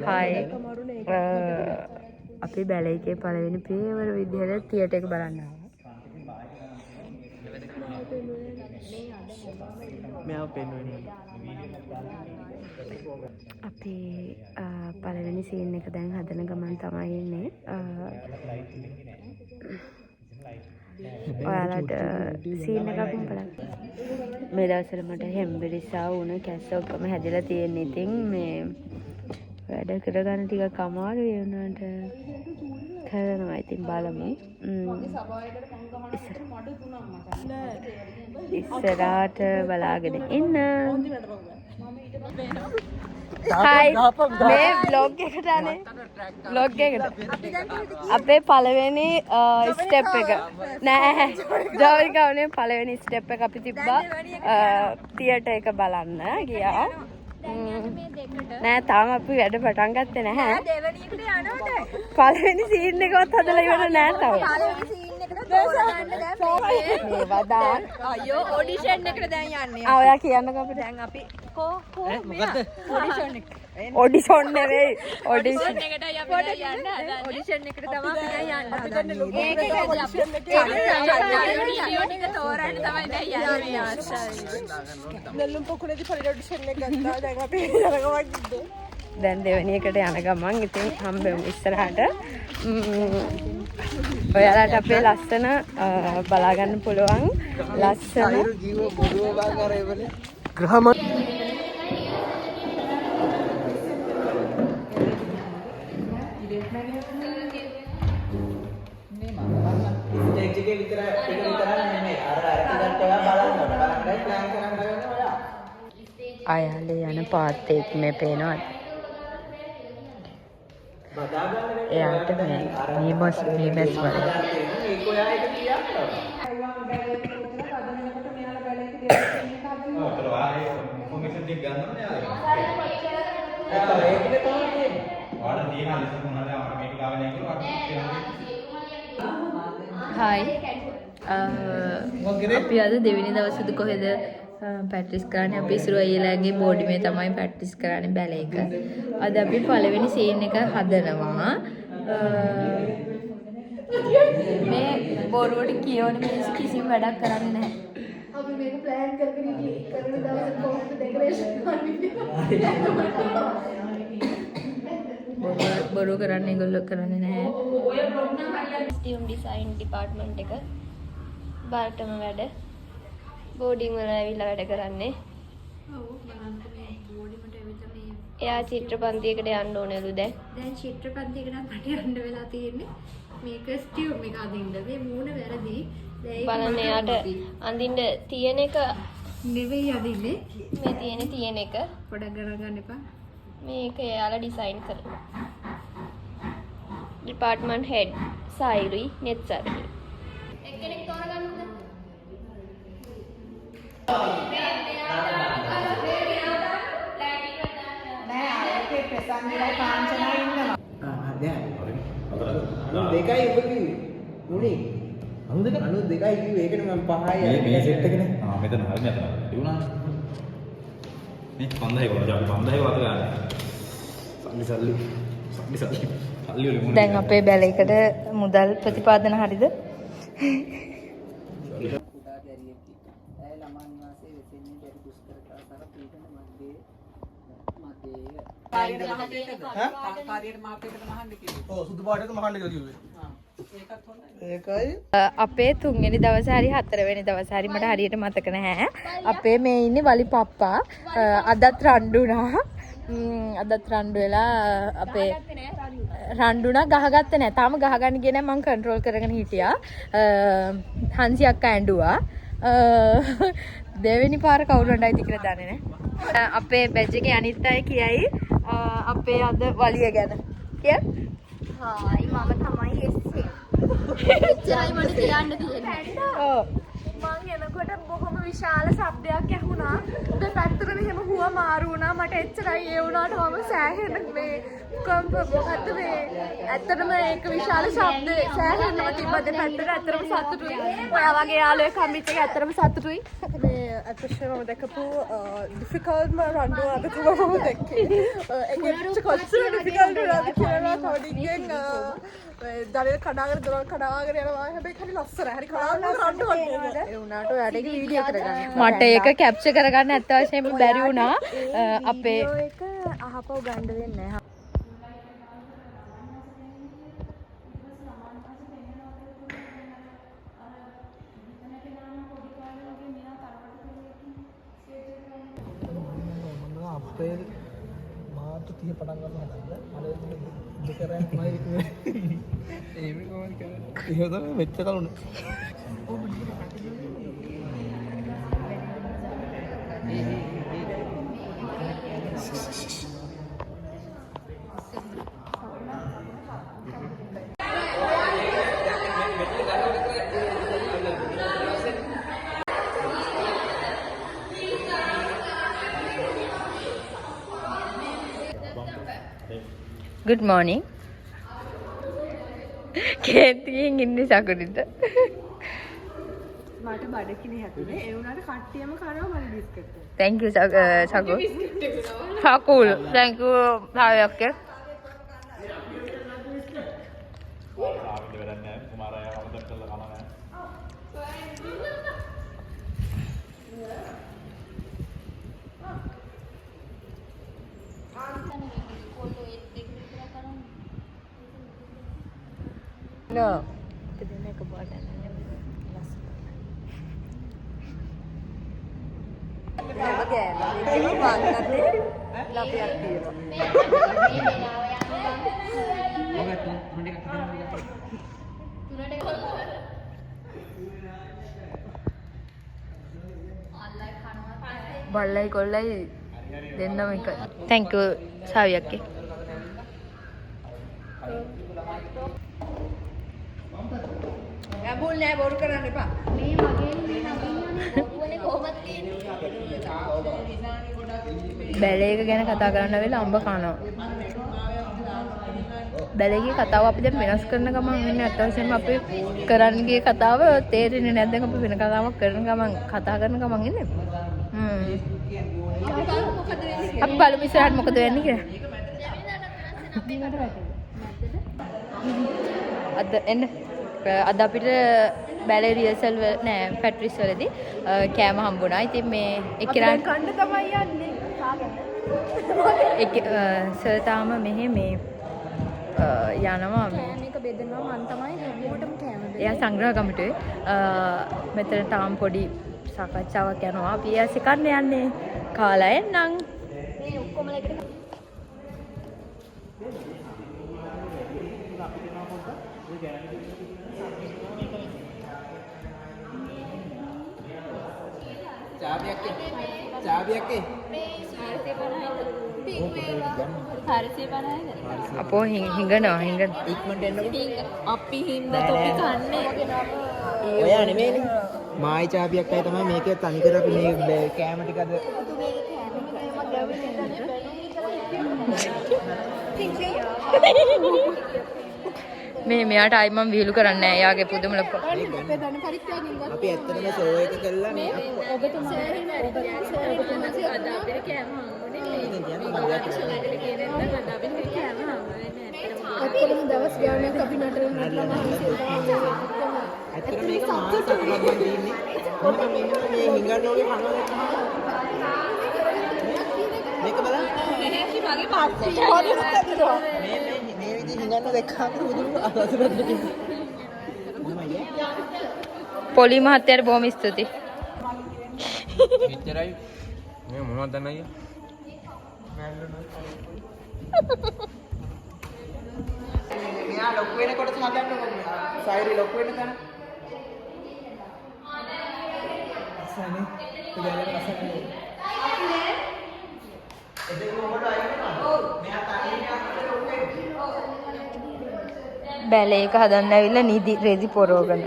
Hi. අපි බැලේ එකේ පළවෙනි පියවර විදිහට තියටර් එක බලන්න ආවා. අපි පළවෙනි සීන් එක දැන් හදන ගමන් තමයි ඉන්නේ. ඔයාලට සීන් එකක් බලන්න. මේ දවස්වල මට හෙම්බිරිසා වුණ කැස්ස ඔක්කොම හැදිලා තියෙන. ඉතින් මේ වැඩ කරගන්න ටිකක් අමාරුයි වුණාට කරනවා. ඉතින් බලමු. ඉස්සරහට බලාගෙන ඉන්න. Hi. මේ vlog එකට අනේ. vlog එකට. අපේ පළවෙනි ස්ටෙප් එක. නෑ. ජෝවිකාවනේ පළවෙනි ස්ටෙප් එක අපි තිබ්බා. තියටර් එක බලන්න ගියා. නෑ තාම අපි වැඩ පටන් ගත්තේ නැහැ. දෙවෙනි එකට යනවද? පළවෙනි සීන් එකවත් හදලා ඉවර නෑ තාම. පළවෙනි සීන් එකට තෝරගන්න දැන් මේ වදාන් අයියෝ ඔඩිෂන් එකට දැන් යන්නේ. ඔයා කියන්නකෝ අපිට. දැන් අපි මොකද්ද? ඔඩිෂන් එක. ඔඩිෂන් නෙවෙයි. ඔඩිෂන් එකටයි අපි යන්න හදන්නේ. ඔඩිෂන් එකට තමයි අපි යන්න හදන්නේ. ඒකද අපි තෝරන්න තමයි දැන් යන්නේ ආශායි. නෙල්ලුම් පොකුණේදී පළවෙනි ඔඩිෂන් එක ගත්තා. දැන් අපි යනකමක් ඉද්දෝ. දැන් දෙවෙනි එකට යන ගමන් ඉතින් හම්බෙමු ඉස්සරහට. ඔයාලට අපේ ලස්සන බලා ගන්න පුළුවන් ලස්සන ග්‍රහම අයාලේ යන පාත් එක් මේ පේනවා. එයාට මීමස් වල Hi. අපි අද දෙවෙනි දවසේද කොහෙද ප්‍රැක්ටිස් කරන්නේ. අපි ඉස්සර අයියලාගේ බෝඩි මේ තමයි ප්‍රැක්ටිස් කරන්නේ බැලේ එක. අද අපි පළවෙනි සීන් එක හදනවා. මේ බොරුවට කියවන මිනිස්සු කිසිම වැඩක් කරන්නේ නැහැ. අපි මේක ප්ලෑන් කරගෙන කරන දවසේ කොහොමද ඩෙකරේෂන් කරන්නේ? බොරු කරන්නේ ඒගොල්ලෝ කරන්නේ නැහැ. ඔය ප්‍රොග්‍රෑම් හරියට ස්ටියම් ඩිසයින් ඩිපාර්ට්මන්ට් එක බාරටම වැඩ බෝඩින් වල ඇවිල්ලා වැඩ කරන්නේ. ඔව් බලන්න මේ බෝඩිමට ඇවිල්ලා මේ එයා චිත්‍රපන්තියකට යන්න ඕනලු දැන්. දැන් චිත්‍රපන්තියකට මට යන්න වෙලා තියෙන්නේ. මේක ස්ටියම් එක අදින්න. මේ මූණ වැරදි. බලන්න එයාට අඳින්න තියෙන එක නෙවෙයි අදින්නේ. මේ තියෙන එක පොඩක් ගණන් ගන්න එපා. මේක එයාලා ඩිසයින් කරලා. ඩිපාර්ට්මන්ට් හෙඩ් සයිරුයි නෙත්සරුයි. එක්කෙනෙක් තෝරගන්නද? නෑ ආයේ ප්‍රසන්නලා කාංචනා ඉන්නවා. දැන් දෙකයි ඔබ කිව්වේ. මුනේ. 92යි කිව්වේ. ඒකනේ මම 5යි. මේ සෙට් එකනේ. මෙතන හරියට අතන. තිබුණා. මේ 5000 වගේ 5000 වගේ ගන්න. සල්ලි වල දැන් අපේ බැලේකට මුදල් ප්‍රතිපාදන හරියද? අපේ තුන්වෙනි දවසේ හරි හතරවෙනි දවසේ හරි මට හරියට මතක නැහැ. අපේ මේ ඉන්නේ වලි පප්පා. අදත් රණ්ඩුනා. අදත් රණ්ඩු වෙලා අපේ රණ්ඩුනා ගහගත්තේ නැහැ. තාම ගහගන්න ගියේ නැහැ. මම කන්ට්‍රෝල් කරගෙන හිටියා. හංසි අක්කා ඇඬුවා. දෙවෙනි පාර කවුරු හඬයිද කියලා දන්නේ නැහැ. අපේ බැච් එකේ අනිත් අය කියයි අපේ අද වලිය ගැන. කිය? හායි මම තමයි එස්සේ. එච්චරයි මට කියන්න තියෙන්නේ. ඔව්. මං එනකොට බොහොම විශාල ශබ්දයක් ඇහුණා. උඩ පැත්තට මෙහෙම හුව මාරු වුණා. මට එච්චරයි ඒ වුණාට මම සෑහෙන මේ මොකද්ද මේ ඇත්තටම ඒක විශාල ශබ්ද සෑහෙනම තිබ්බ දෙපැත්තට. ඇත්තටම සතුටුයි. ඔයා වගේ යාළුවෙක් හම්බෙච්ච එක ඇත්තටම සතුටුයි. මේ ඇත්තටම මම දැකපු ඩිෆිකල්ට්ම රන්ඩුව අද තමයි මම දැක්කේ. ඒක කොච්චර ඩිෆිකල්ට් වුණාද කියලා තවදිගෙන් දරේ කඩාගෙන දොරල් කඩාගෙන යනවා. හැබැයි හරි ලස්සනයි. හරි කඩාගෙන රන්ඩුවක් නේද? ඒ උනාට ඔයාට ඒක වීඩියෝ කරගන්න. මට ඒක කැප්චර් කරගන්න ඇත්ත වශයෙන්ම බැරි වුණා. අපේ ඒක අහපව ගන්න වෙන්නේ නැහැ. අප්‍රේල් මාර්තු 30 පටන් ගන්න හදන්න. අර දෙකරන් තමයි ඉන්නේ. එහෙම කොහොමද කරන්නේ? ඒක තමයි මෙච්චර කලුනේ. Good morning. කේන්තියෙන් ඉන්නේ සකුරිට. මට බඩකිනේ හැදුනේ. ඒ වුණාට කට්ටියම කරනවා මගේ biscuit. Thank you සකු. සකුල්. Thank you සායක්කේ. ආවිද වැඩක් නැහැ. කුමාරයා වරදක් කළා කම නැහැ. No. Kemudian ke bawah dan Balai kolai දෙන්නම එක. Thank you සාවියක්කේ. ඇබුල් නෑ බොරු කරන්න එපා. මේ මගේ නගින්නනේ කොහොමද තියෙන්නේ? බැලේක ගැන කතා කරන්න වෙලා අම්බ කනවා. බැලේගේ කතාව අපි දැන් වෙනස් කරන ගමන් වෙන්නේ අත් වශයෙන්ම අපි කරන්න ගිය කතාව තේරෙන්නේ නැද්ද? අපි වෙන කතාවක් කරන ගමන් කතා කරන ගමන් ඉන්නේ. අපි බලමු ඉස්සරහට මොකද වෙන්නේ කියලා. අද එන්න අද අපිට බැලේ රියසල් නෑ ෆැක්ටරිස් වලදී කෑම හම්බුණා. ඉතින් මේ එක්කෙනා කන්න තමයි යන්නේ. සර් තාම මෙහෙ මේ යනවා මේක බෙදනවා මම තමයි හැමෝටම කෑම දෙන්නේ. එයා සංග්‍රහ කමිටුවේ මෙතන තාම පොඩි සාකච්ඡාවක් යනවා. අපි ඇසි කන්න යන්නේ. කාලා එන්නම්. මේ ඔක්කොම ලෙකට චාවියක්කේ අපෝ හිඟනවා ඉක්මනට එන්නකෝ. අපි හින්දා තොපි කන්නේ. ඔයා නෙමෙයිනේ. මායි චාවියක්කයි තමයි මේකේ තනිකර අපි මේ කෑම ටික අද මේ මෙයාට ආයි මම විහිළු කරන්නේ නැහැ. එයාගේ පුදුම ලොකු. අපි ඇත්තටම සෝ එක කළා මේ ඔබතුමා සෑහෙන අද අපිට කෑම හම්බුනේ දවස් ගානක් අපි නටන ඇත්තට මේක මාසයක් වගේ ඉන්නේ. මොකද මේ හිඟන්න ඕනේ කනවා මේක බලන්න. මගේ පාස්සේ මේ විදිහ හිඟන්න දැක්කම බුදුම අසතුටුද පොලි මහත්තයාට බොහොම ස්තුතියි. මෙච්චරයි. මේ මොනවද දන්නේ අයියා? මෙයා ලොකු වෙනකොට හදන්න සයිරි ලොකු වෙන තැන. අසනේ ඉතින් අසනේ. බැලේ එක හදන්න ඇවිල්ලා නිදි රෙදි පොරවගෙන.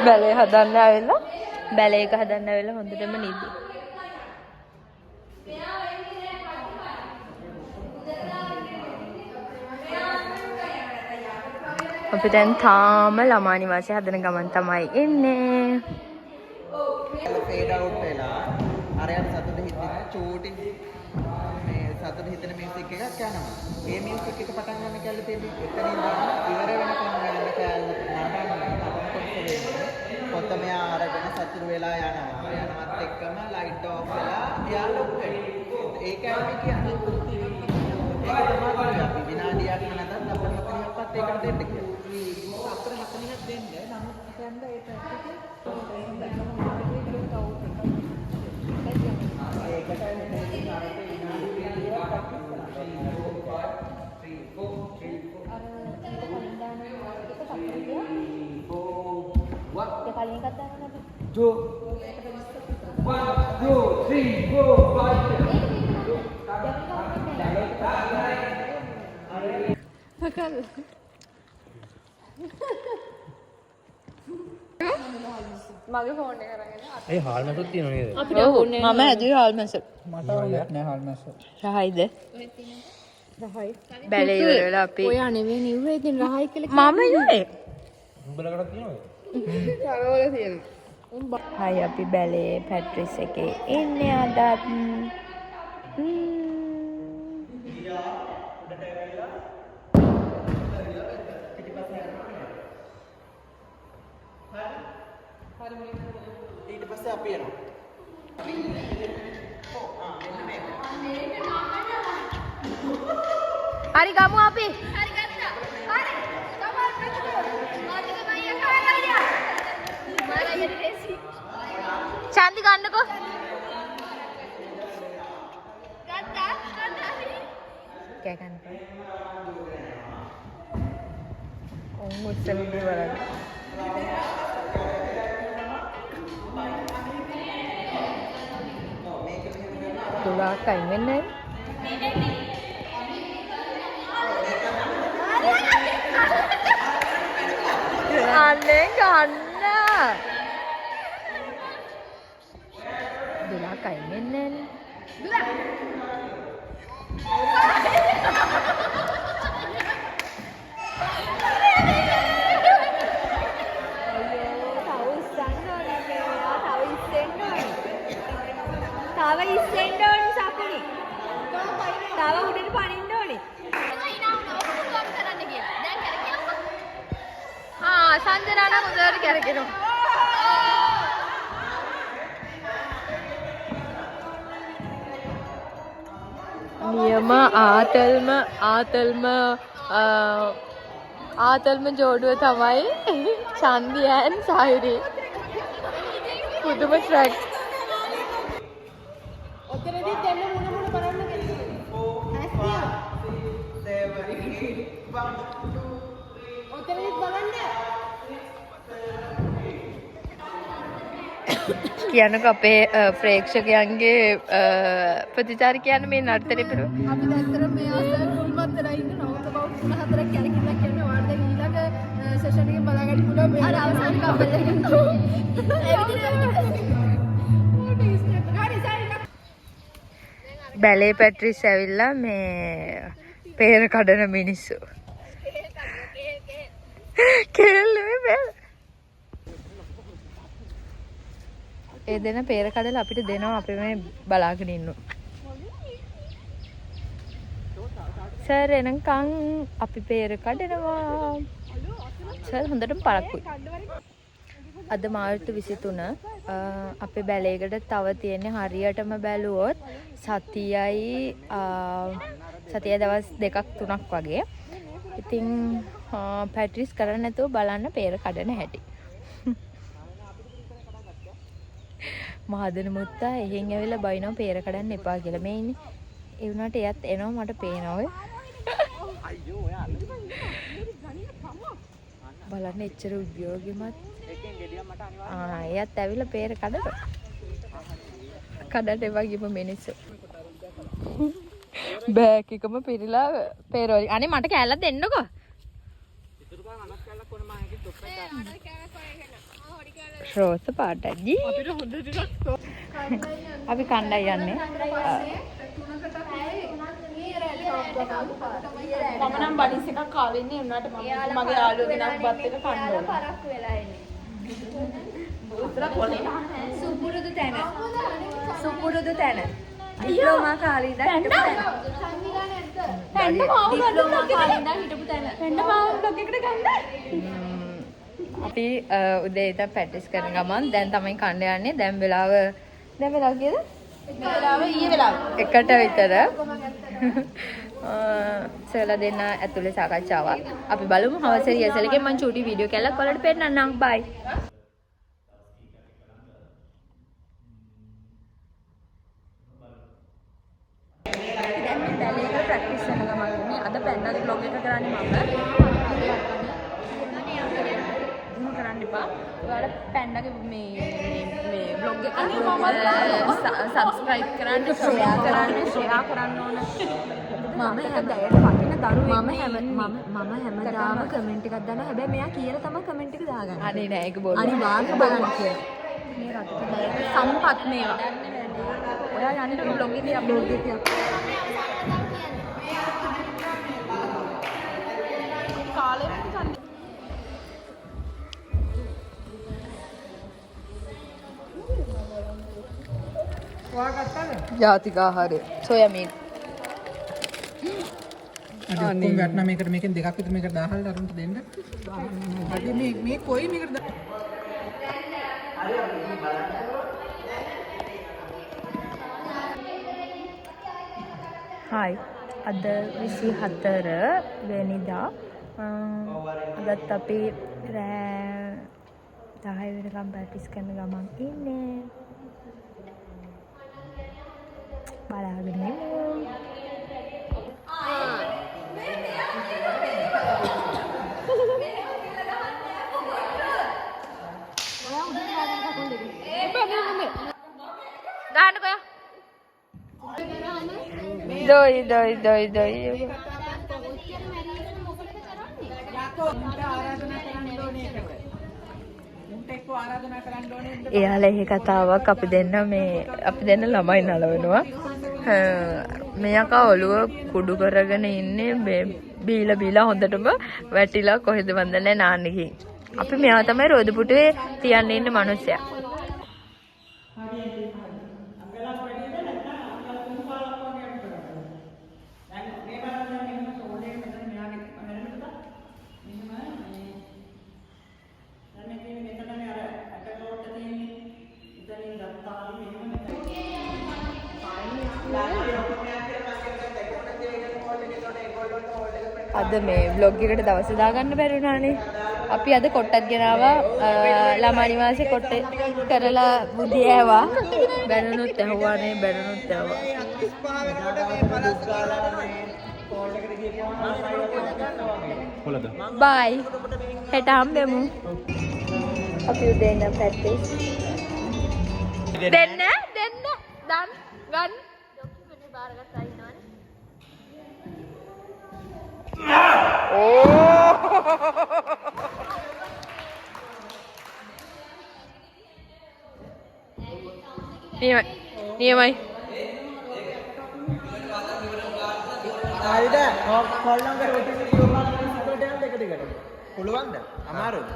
බැලේ හදන්න ඇවිල්ලා බැලේ එක හදන්න ඇවිල්ලා හොඳටම නිදි. අපි දැන් තාම ළමා නිවාසය හදන ගමන් තමයි එන්නේ. ෆේඩ් අවුට් වෙලා අරයන් සතුට හිතෙන චූටි මේ සතුට හිතෙන මියුසික් එකක් යනවා. ඒ මියුසික් එක පටන් ගන්න කැල්ල තියෙන්නේ එතනින් ඉවර වෙනකම් යන කැල්ල පොත මෙයා අරගෙන සතුට වෙලා යනවා. යනවත් එක්කම ලයිට් ඔෆ් වෙලා එයා ලොක් වෙනවා. ඒ කැල්ල කියන්නේ ඒක තමයි අපි විනාඩියක් නැතත් අපිට 40ක්වත් ඒකට දෙන්න කියලා. අපිට 40ක් දෙන්න නමුත් කියන්න ඒ පැත්තට Jo 1 2 3 4 5 මගේ ෆෝන් එක අරගෙන ඒ හාල් මැසුත් තියෙනව නේද? අපිට ඕනේ මම ඇදුවේ හාල් මැස. මට ඕනේ නෑ හාල් මැස්ස. රහයිද? රහයි. බැලේ ඉවර වෙලා අපි ඔයා නෙවෙයි නිව්වේ ඉතින් රහයි කියලා මම ඉන්නේ. උඹලකට තියෙනවද? තරවල තියෙනවා. හයි අපි බැලේ පැට්‍රිස් එකේ ඉන්නේ අදත්. ඊට පස්සේ අපි යනවා. හරි ගමු අපි. හරි ගත්තා. හරි. තමයි මාතික මයියා කාලා මාලා රෙසි. චන්දි ගන්නකෝ. ගත්තා. කෑ ගන්නකෝ. මුස්සම බලන්න. තුලා කයින් වෙන්නේ අනේ ගන්න දුලා කයින් වෙන්නේ දුලා තව ඉස්සෙන්න ඕනේ සපුනි. තව උඩට පනින්න ඕනේ. සංජනා නම් උදේට කරගෙනවා. නියම ආතල්ම ජෝඩුව තමයි චන්දියන් සායුරි. පුදුම ට්‍රැක්. ඔතනදී දෙන්න මුණ බලන්න ඔතනදී බලන්න කියන්නක අපේ ප්‍රේක්ෂකයන්ගේ ප්‍රතිචාර කියන්න මේ නර්තනය පිළිබඳව. අපි දැක්කර මේ ආසල් මුල්මත්තර ඉන්න නවත බව 3-4ක් කැරකිලා කියන්නේ වාර්ද ඊළඟ සෙෂන් එකේ බලාගන්න පුළුවන් මේ අර අවසාන කපල් එකෙන්. බැලේ පැට්‍රිස් ඇවිල්ලා මේ පේර කඩන මිනිස්සු. කෙල්ල මේ ඒ දෙන පේර කඩලා අපිට දෙනවා අපි මේ බලාගෙන ඉන්නවා. සර් එනකන් අපි පේර කඩනවා. සර් හොඳටම පරක්කුයි. අද මාර්තු 23 අපේ බැලේකට තව තියෙන්නේ හරියටම බැලුවොත් සතියයි දවස් 2-3ක් වගේ. ඉතින් පැට්‍රිස් කරන්නේ නැතුව බලන්න පේර කඩන හැටි. මහදන මුත්තා එහෙන් ඇවිල්ලා බයිනවා පේර කඩන්න එපා කියලා. මේ ඉන්නේ. ඒ වුණාට එයත් එනවා මට පේනවා ඔය. අයියෝ ඔයා බලන්න එච්චර උද්‍යෝගිමත්. එකෙන් ගෙඩියක් මට අනිවාර්යයෙන්. එයත් ඇවිල්ලා පේර කඩනවා. කඩට එපා ගිහම මිනිස්සු. බෑග් එකම පිරিলা පේර වලින්. අනේ මට කෑල්ලක් දෙන්නකෝ. ඉතුරු පාන අනක් කෑල්ලක් කොන මම එකේ තොප්පක් දාන්න. රෝස පාටයි. අපි කණ්ඩායි යන්නේ. මම නම් බඩිස් එකක් කාලා ඉන්නේ උනාට මගේ යාළුවෝ ගෙනත් බත් එක කන්න ඕන. පරක් වෙලා ඉන්නේ. සුපුරුදු තැන. සුපුරුදු තැන. ඩිප්ලෝමා කාලේ ඉඳන් හිටපු තැන. පැන්න මාව ගන්න හිටපු තැන. පැන්න මාව බ්ලොග් එකට ගන්න. අපි උදේ ඉඳන් ප්‍රැක්ටිස් කරන ගමන් දැන් තමයි කණ්ඩ යන්නේ. දැන් වෙලාව කීයද? ඊයේ වෙලාව. එකට විතර. සෙලා දෙන්න ඇතුලේ සාකච්ඡාවක්. අපි බලමු හවස රියසල් එකේ මම චූටි වීඩියෝ කැලක් ඔයාලට පෙන්නන්නම්. බයි. දැන් මේ බැලේක ප්‍රැක්ටිස් කරන ගමන් ඉන්නේ. අද පැන්නත් බ්ලොග් එක කරන්නේ මම. කරන්න එපා. ඔයාලා පැන්නගේ මේ බ්ලොග් එක සබ්ස්ක්‍රයිබ් කරන්න, ෂෙයා කරන්න ඕන. මම හැමදාම කමෙන්ට් එකක් දානවා. හැබැයි මෙයා කියලා තමයි කමෙන්ට් එක දාගන්නේ. අනේ නෑ ඒක බොරු. අනිවාර්යයෙන් බලන්න කියලා. මේ රටට සම්පත් මේවා. ඔයා යන්න බ්ලොග් එකේ අප්ලෝඩ් එකක්. ජාතික ආහාරය සෝයා මීට්. අනේ වැටෙනා මේකට මේකෙන් දෙකක් විතර මේකට 1000ට අරුන්ට දෙන්න. අද මේ කොයි මේකට හායි අද 24 වෙනිදා අදත් අපි රෑ 10 වෙනකම් ප්‍රැක්ටිස් කරන ගමන් ඉන්නේ. බලාගෙන ඉමු. ගන්නකෝ. දොයි. එයාලා එහෙ කතාවක් අපි දෙන්න ළමයි නලවනවා. මෙයාකා ඔළුව කුඩු කරගෙන ඉන්නේ බීලා හොඳටම වැටිලා කොහෙද වන්දනේ නාන්න ගිහින්. අපි මෙයා තමයි රෝද පුටුවේ තියන්න ඉන්න මිනිස්සයා. අද මේ vlog එකට දවස් දාගන්න බැරි වුණානේ. අපි අද කොට්ටත් ගෙනාවා ළමා නිවාසේ කොට්ට කරලා බුදි ඇවා. බැනුනුත් ඇහුවානේ බැනුනුත් ඇහුවා. බයි. හෙට හම්බෙමු. අපි උදේ ඉඳන් ප්‍රැක්ටිස්. දෙන්න ගන්න. ડોක්ටර් බාරගත්තා ඉන්නවනේ. නියමයි. ආයිද කොල්ලන් කර ඔටි වීඩියෝ එකක් සිතට යන්න එක දිගට. පුළුවන්ද? අමාරුද?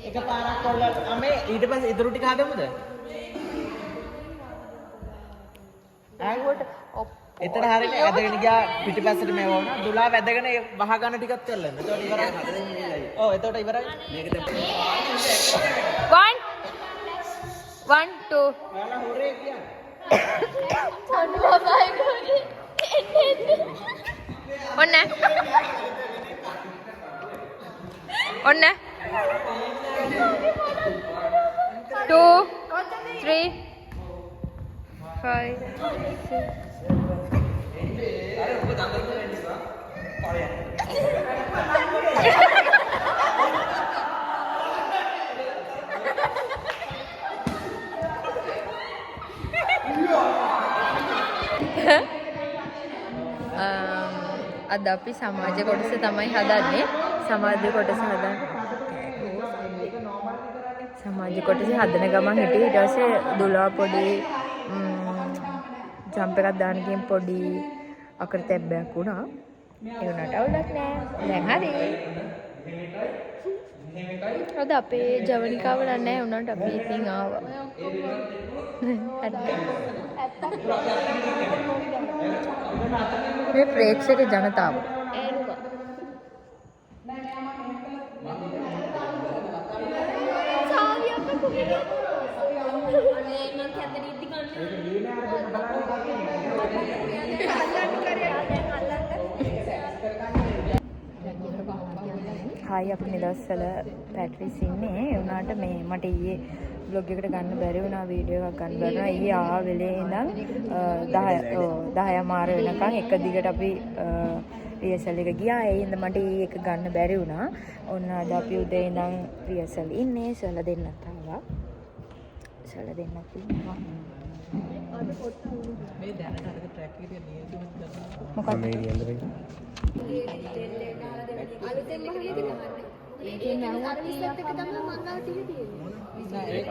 එක පාරක් කොල්ලන් අමේ ඊට පස්සේ ඉතුරු ටික හදමුද? ආයෙත් එතන හරියට ඇදගෙන ගියා පිටිපස්සට මේව වුණා. දුලා වැදගෙන වහ ගන්න ටිකක් තෙල්ලන්න. එතකොට ඉවරයි. ඔව් එතකොට ඉවරයි. මේක දැන් 1 2 ඔයාලා හොරේ කියන්නේ. ඔන්න 2 3 5 අද අපි සමාජ කොටස තමයි හදන්නේ. සමාජ කොටස හදන සමාජ කොටස හදන ගමන් හිටියේ. ඊට පස්සේ දුලා පොඩි ජම්ප් එකක් දාන ගිහින් පොඩි අකරතැබ්බයක් වුණා. ඒ උනට අවුලක් නෑ. දැන් හරි. අද අපේ ජවනිකාව නෑ උනට අපි ඉතින් ආවා. මේ ප්‍රේක්ෂක ජනතාව. හායි අපි මේ දවස්වල පැට්‍රිස් ඉන්නේ. ඒ වුණාට මේ මට ඊයේ vlog එකට ගන්න බැරි වුණා, වීඩියෝ එකක් ගන්න බැරි වුණා. ඊයේ ආ වෙලේ ඉඳන් 10 මාර වෙනකන් එක දිගට අපි රියසල් එක ගියා. ඒ හින්දා මට ඊයේ එක ගන්න බැරි වුණා. ඔන්න අද අපි උදේ ඉඳන් රියසල් ඉන්නේ. සල දෙන්නත් ආවා. සල දෙන්නත් ඉන්නවා. මේ දැනට අර ට්‍රැක් එකේ නියමවත් කරනවා. මොකක්ද මේ කියන්නේ අලුතෙන් මහලියද ගහන්නේ. ඒකෙන් අර විස්සත් එක තමයි මං ගාව තියෙන්නේ. ඒක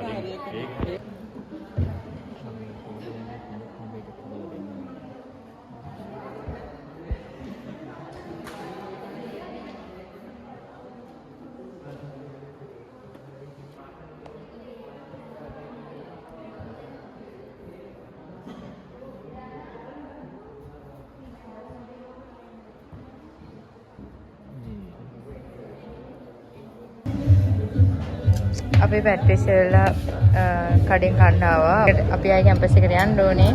අපේ පැට්‍රිස් වල කඩෙන් කන්න ආවා. අපි ආයි කැම්පස් එකට යන්න ඕනේ.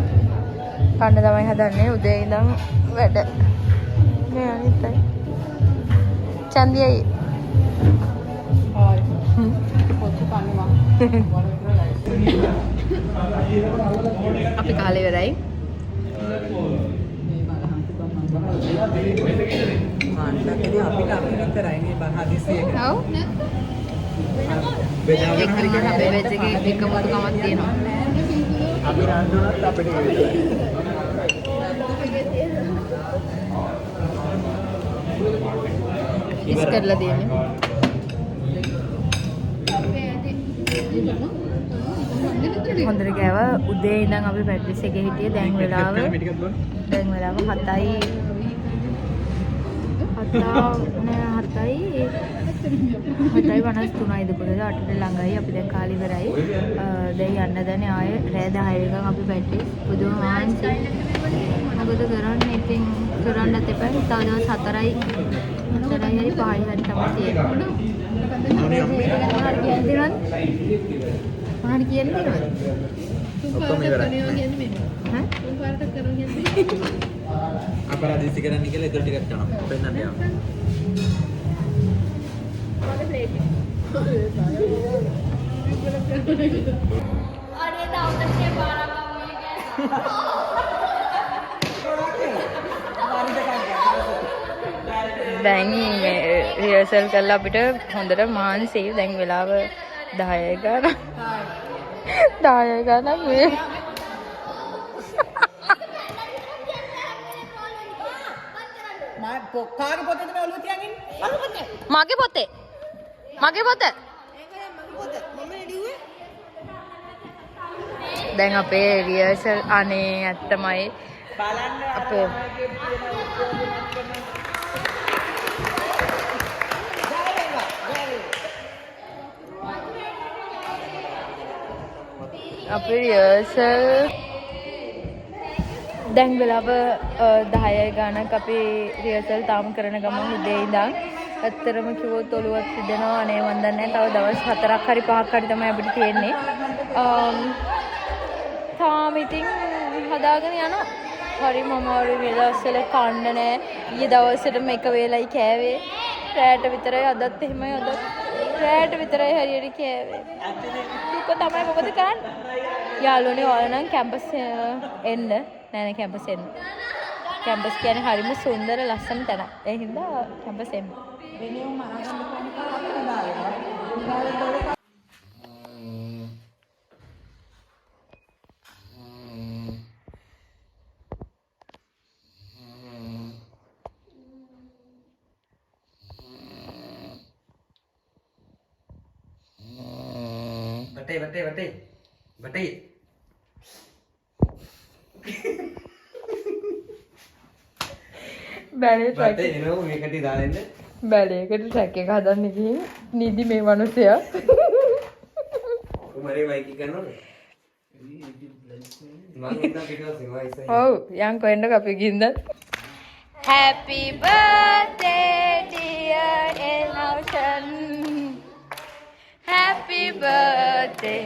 කන්න තමයි හදන්නේ උදේ ඉඳන් වැඩ. මේ අනිත් අය. චන්දියයි. ආයි. පොත් කන්නවා. අපි කාලේ ඉවරයි. මාන්නකදී අපිට විතරයි මේ බහදිසියක. ඔව්. බෙදාගෙන හරි අපේ බෙජ් එකේ එකමුතුකමක් තියෙනවා. අපි රන්දුනත් අපිට ඉස් කරලා තියෙන්නේ. හොඳට ගෑවා. උදේ ඉඳන් අපි පැට්‍රිස් එකේ හිටියේ. දැන් වෙලාව 7යි 7:53යි දුපුරේ 8ට ළඟයි. අපි දැන් කාලේ ඉවරයි. දැන් යන්න දැනේ ආයේ රෑ 10 වෙනකන් අපි පැට්‍රිස් පුදුම මාන්සි. මොකද කරන්නේ ඉතින් කරන්නත් එපා. තව දවස් 4යි 4යි හරි 5යි හරි තමයි තියෙන්නේ. මොනවද කියන්නේ? ඔක්කොම ඉවරයි. ඈ? අපරාධිසි කරන්න කියලා ඒතර ටිකක් කරනවා. පෙන්නන්න යනවා. අනේ තාත්තේ පාරක් දැන් මේ රිහර්සල් කරලා අපිට හොඳට මාන්සි. දැන් වෙලාව 10යි ගාන. 10යි ගාන මේ කාගේ පොතේද මේ ඔළුව තියන් ඉන්නේ? මගේ පොතේ. මගේ පොත. දැන් අපේ රිහර්සල් අනේ ඇත්තමයි බලන්න අපේ අපේ රිහර්සල් දැන් වෙලාව 10යි ගානක් අපි රිහර්සල් තාම කරන ගමන් උදේ ඉඳන් ඇත්තටම කිව්වොත් ඔළුවත් රිදෙනවා. අනේ මන් දන්නේ නැහැ. තව දවස් 4ක් හරි 5ක් හරි තමයි අපිට තියෙන්නේ. තාම ඉතින් හදාගෙන යනවා. හරිම අමාරුයි මේ දවස්වල කන්න නැහැ. ඊයේ දවසේටම එක වේලයි කෑවේ. රැට විතරයි අදත් එහෙමයි. අදත් රැට විතරයි හරියට කෑවේ. දුක තමයි මොකද කරන්නේ? යාළුවනේ ඔයාලා නම් කැම්පස් එන්න. නෑ කැම්පස් එන්න. කැම්පස් කියන්නේ හරිම සුන්දර ලස්සන තැනක්. ඒ හින්දා කැම්පස් එන්න. වටේ. බැලේ වටේ එනවා මේකට දාලා ඉන්න. බැලේකට ට්‍රැක් එක හදන්න ගිහින් නිදි මේ මිනිස්සයා. උමරේ මයික් කරනවද? මම ඉඳන් පිටුවසේ වයිසයි. ඔව් යන් කොහෙන්ද අපි ගින්ද? Happy birthday dear Enotion. Happy birthday.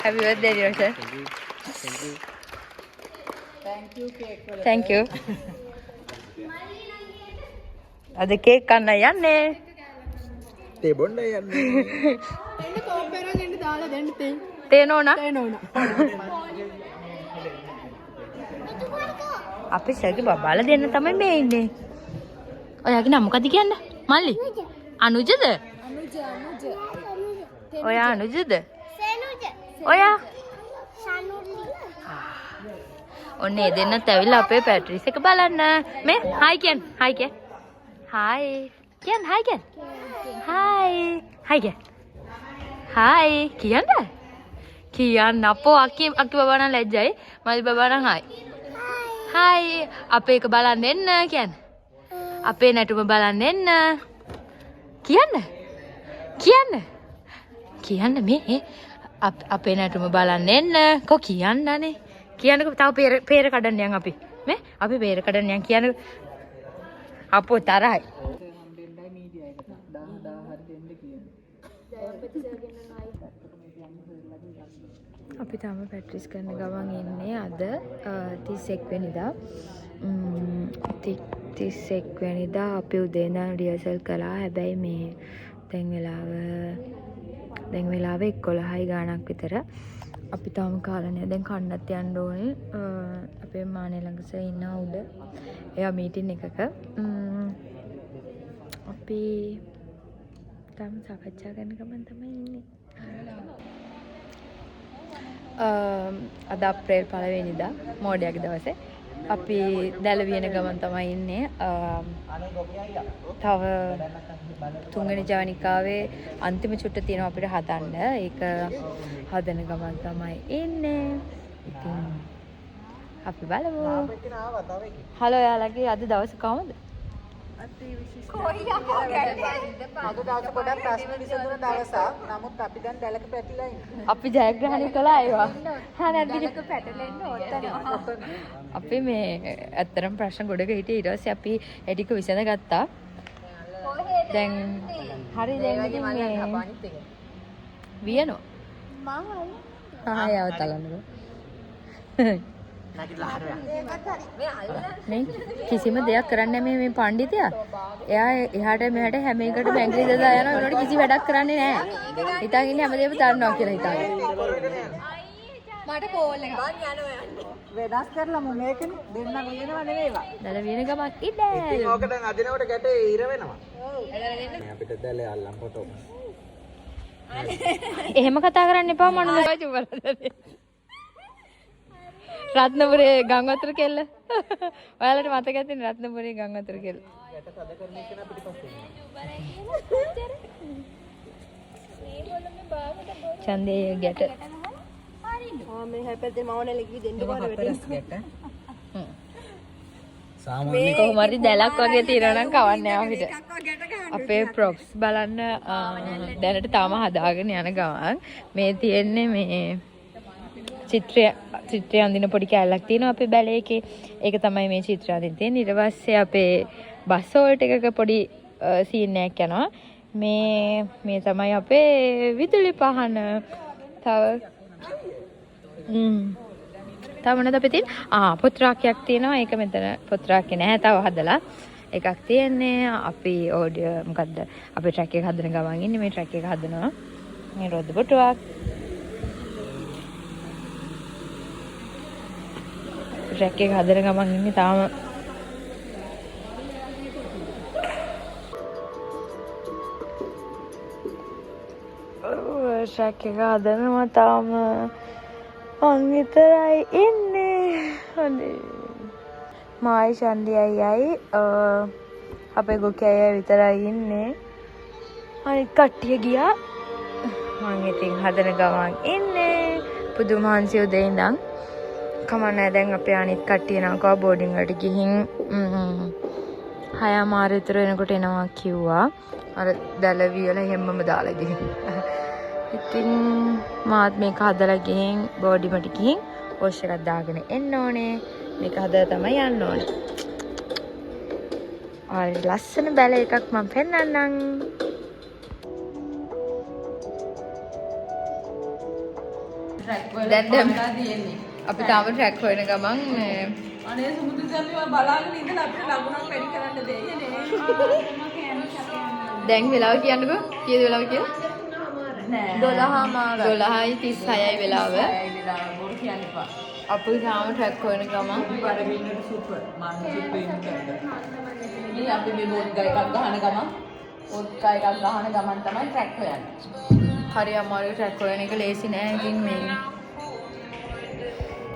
Happy birthday Enotion. Thank you. අද කේක් කන්න යන්නේ. තේ බොන්න යන්නේ. එන්න කෝප් එකක් එන්න දාලා දෙන්න තේ. තේ නෝනා. අපි සර්ගේ බබාලා දෙන්න තමයි මේ ඉන්නේ. ඔයාගේ නම මොකද කියන්නේ? මල්ලි. අනුජද? අනුජ. ඔයා අනුජද? ඔයා ඔන්නේ දෙන්නත් ඇවිල්ලා අපේ පැට්‍රිස් එක බලන්න. මේ හායි කියන්න. හායි කියන්න. හායි. කියන්න හායි කියන්න. හායි. හායි කියන්න. හායි කියන්න. කියන්න අපෝ අක්කි බබා නම් ලැජ්ජයි. මල්ලි බබා නම් හායි. හායි. අපේ එක බලන්න එන්න කියන්න. අපේ නැටුම බලන්න එන්න. කියන්න. කියන්න. කියන්න මේ අපේ නැටුම බලන්න එන්න. කො කියන්නනේ. කියන්නකො තව පේර කඩන්න යන් අපි. මේ අපි පේර කඩන්න යන් කියන්නකො. අපෝ තරහයි. අපි තාම පැට්‍රිස් කරන ගමන් ඉන්නේ අද 31 වෙනිදා. 31 වෙනිදා අපි උදේ ඉඳන් රිහර්සල් කළා. හැබැයි මේ දැන් වෙලාව 11යි ගාණක් විතර. අපි තාම කාලා නෑ. දැන් කන්නත් යන්න ඕනේ. අපේ මානේ ළඟ සර් ඉන්නා උඩ. එයා මීටින් එකක. අපි තාම සාකච්ඡා කරන ගමන් තමයි ඉන්නේ. අද අප්‍රේල් 1 වෙනිදා මෝඩයාගේ දවසේ අපි දැලවියන ගමන් තමයි ඉන්නේ. තව 3 වෙනි ජවනිකාවේ අන්තිම චුට්ට තියෙනවා අපිට හදන්න. ඒක හදන ගමන් තමයි ඉන්නේ. ඉතින් අපි බලමු. හලෝ යාළුවගේ අද දවස කොහමද? අද දවස් ගොඩක් ප්‍රශ්න විසඳුන දවසක්. නමුත් අපි දැන් දැලක පැටිලා ඉන්නේ. අපි ජයග්‍රහණය කළා ඒවා. හා නැද්ද? දැලක පැටලෙන්න ඕතන. අපි මේ ඇත්තරම් ප්‍රශ්න ගොඩක හිටියේ. ඊට පස්සේ අපි ඒ ටික විසඳ ගත්තා. දැන් හරි දැන් ඉතින් මේ වියනෝ. මම යවතලන්නකෝ. මේ කිසිම දෙයක් කරන්නේ නැහැ මේ පඬිතුයා. එයා එහාට මෙහාට හැම එකටම ඇඟිලි දාලා යනවා. ඒනොට කිසි වැඩක් කරන්නේ නැහැ. හිතාගෙන ඉන්නේ හැමදේම දන්නවා කියලා හිතාගෙන. මට කෝල් එකක්. වෙනස් කරලා මම මේකනේ දෙන්න ගියනව නෙවෙයිවා. දැල වියන ගමන් ඉන්න. ඉතින් ඕක දැන් අදිනකොට ගැටේ ඉර වෙනවා. ඔව්. අපිට දැලේ අල්ලන් ෆොටෝ. එහෙම කතා කරන්න එපා මනුස්සයා චුබරදේ. රත්නපුරේ ගම් වතුර කෙල්ල. ඔයාලට මතක ඇතිනේ රත්නපුරේ ගම් වතුර කෙල්ල. ගැට සද කරන එක නා පිටිපස්සේ. ඡන්දේ ගැට. මේ හැපැත්තේ මවනල කිවි දෙන්න බාර ගැට. මේ කොහොම හරි දැලක් වගේ තියනවා නම් කවන්නේ අපිට. අපේ ප්‍රොප්ස් බලන්න දැනට තාම හදාගෙන යන ගමන් මේ තියෙන්නේ මේ චිත්‍රය අඳින පොඩි කැලලක් තියෙනවා අපේ බැලේ එකේ. ඒක තමයි මේ චිත්‍රය අඳින්න තියෙන්නේ. ඊට පස්සේ අපේ බස් වලට එකක පොඩි සීන් එකක් යනවා. මේ තමයි අපේ විදුලි පහන. තව මොනවද අපේ තියෙන්නේ? පොත්‍රාක්කයක් තියෙනවා. ඒක මෙතන පොත්‍රාක්කේ නැහැ. තව හදලා එකක් තියෙන්නේ. අපි ඔඩියෝ මොකද්ද? අපේ ට්‍රැක් එක හදන ගමන් ඉන්නේ. මේ ට්‍රැක් එක හදනවා. මේ රොද්ද පොටුවක්. ට්‍රැක් එක හදන ගමන් ඉන්නේ තාම. ට්‍රැක් එක හදනවා තාම. මං විතරයි ඉන්නේ. අනේ. මායි ශන්ඩි අයියයි අපේ ගොකේ අයියා විතරයි ඉන්නේ. අනිත් කට්ටිය ගියා. මම ඉතින් හදන ගමන් ඉන්නේ පුදුම මහන්සි උදේ ඉඳන් කමන්නේ දැන් අපේ අනිත් කට්ටිය නංකව බෝඩින් වලට ගිහින් 6:00 විතර වෙනකොට එනවා කිව්වා අර දැල වියලා හැමම දාලා ගිහින් ඉතින් මාත් මේක හදලා ගිහින් බෝඩිමට ගිහින් වොෂ් එකක් දාගෙන එන්න ඕනේ මේක හදලා තමයි යන්න ඕනේ ආයි ලස්සන බැල එකක් මම පෙන්නන්නම් දැන් අපි තාම ට්‍රැක් හොයන ගමන් අනේ සුමුදු සම්මි බලාගෙන ඉඳලා අපිට ලකුණක් වැඩි කරන්න දෙන්නේ නේ. දැන් වෙලාව කියන්නකෝ කීයද වෙලාව කියලා? නෑ 12:36යි වෙලාව. බොරු කියන්න එපා. අපි තාම ට්‍රැක් හොයන ගමන් පරවින්නට සුපර් මානසික ප්‍රේම කරනවා. ඉතින් අපි මේ බෝඩ් එකක් ගහන ගමන් බෝඩ් එකක් ගහන ගමන් තමයි ට්‍රැක් හොයන්නේ. හරි අමාරුයි ට්‍රැක් හොයන එක ලේසි නෑ ඉතින් මේ